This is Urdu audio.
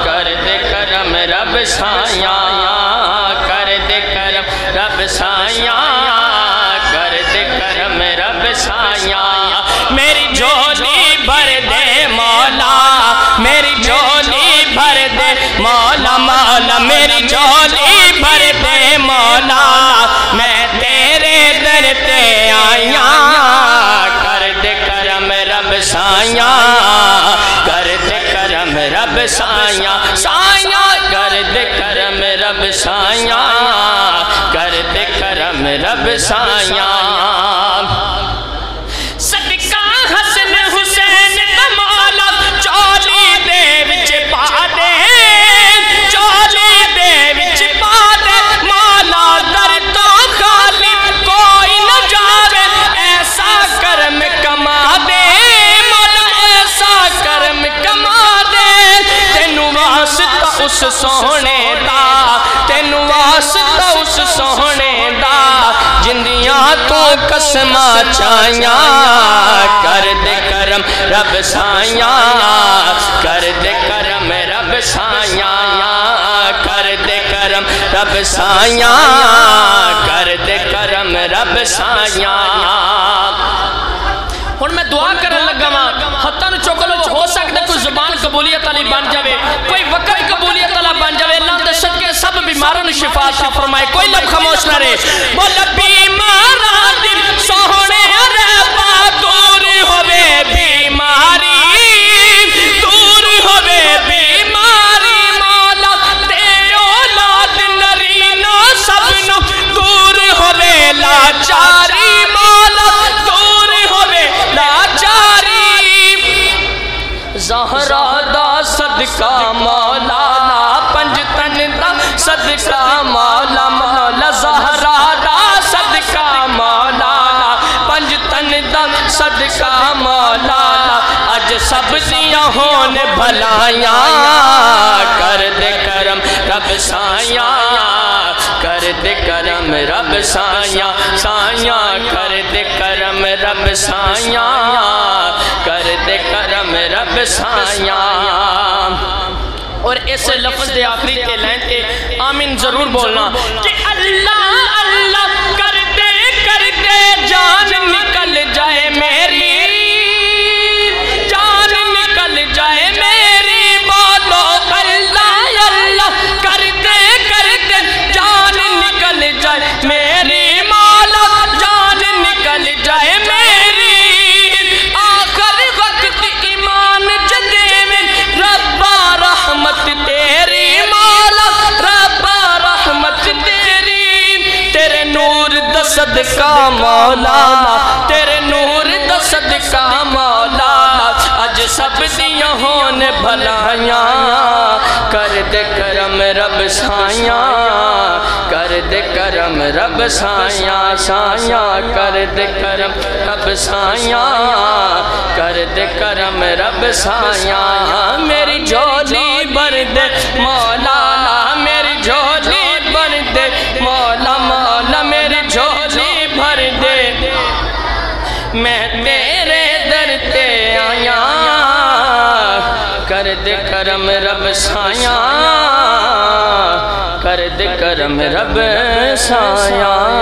کر دے کرم رب سایاں کر دے کرم رب سایاں کر دے کرم رب سایاں میری جھولی بھر دے مولا میری جھولی بھر دے مولا مولا میری جھولی بھر دے مولا میں تیرے در تے آیاں کر دے کرم رب سایاں کر دے کرم رب سایاں سایاں کر دے کرم رب سایاں کر دے کرم رب سایاں صدقہ حسن حسین دا مولا چولی دے وچ پا دے چولی دے وچ پا دے مولا در تو خالی کوئی نہ جاوے ایسا کرم کما دے مولا ایسا کرم کما دے تینوں واسطہ اس سونے دا تینوں واسطہ اس سونے دا جندیاں تو قسمہ چاہیاں کر دے کرم رب سایاں کر دے کرم رب سایاں کر دے کرم رب سایاں کر دے کرم رب سایاں ہن میں دعا کرن لگا ماں ہتھاں نوں چوک لو ہو سکتا کوئی زبان قبولیت والی بن جاوے کوئی وقت قبولیت والا بن جاوے اللہ دے صدقے سب بیماراں نوں شفا عطا فرمائے کوئی لب خاموش نہ رہے بول بیماراں دی سوہنے ربا دور ہوے بیماری دور ہوے بیماری مولا تے اولاد نرینہ سب نوں دور ہوے لاچاری مولا دور ہوے لاچاری زہرا دا صدقہ مولا پنج تن دا صدقہ مولا مولا زہرا دا صدقہ مولا پنج تن دا صدقہ مولا اج سب دیاں ہون بھلائیاں کر دے کرم رب سایاں کر دے کرم رب سایاں سایاں کر دے کرم رب سایاں کر دے کرم رب سایاں اور اس لفظ دے آخری تے لائن تے آمین ضرور بولنا کہ اللہ اللہ کرتے کرتے جان نکل جائے میری جان نکل جائے میری بولو اللہ اللہ کرتے کرتے جان نکل جائے میری مولا جان نکل جائے میری آخر وقت ایمان جدے میں ربا رحمت تیری مولا ربا رحمت تیری تیرے نور دا صدقہ مولا تیرے نور دا صدقہ مولا اج سب دیاں ہون بھلائیاں کر دے کرم رب سایاں کر دے کرم رب سایاں سایاں کر دے کرم رب سایاں کر دے کرم رب سایاں میری جھولی بھر دے مولا میری جھولی بھر دے مولا مولا میری جھولی بھر دے میں تیرے در تے آیاں کر دے کرم رب سایاں کر دے کرم رب سایاں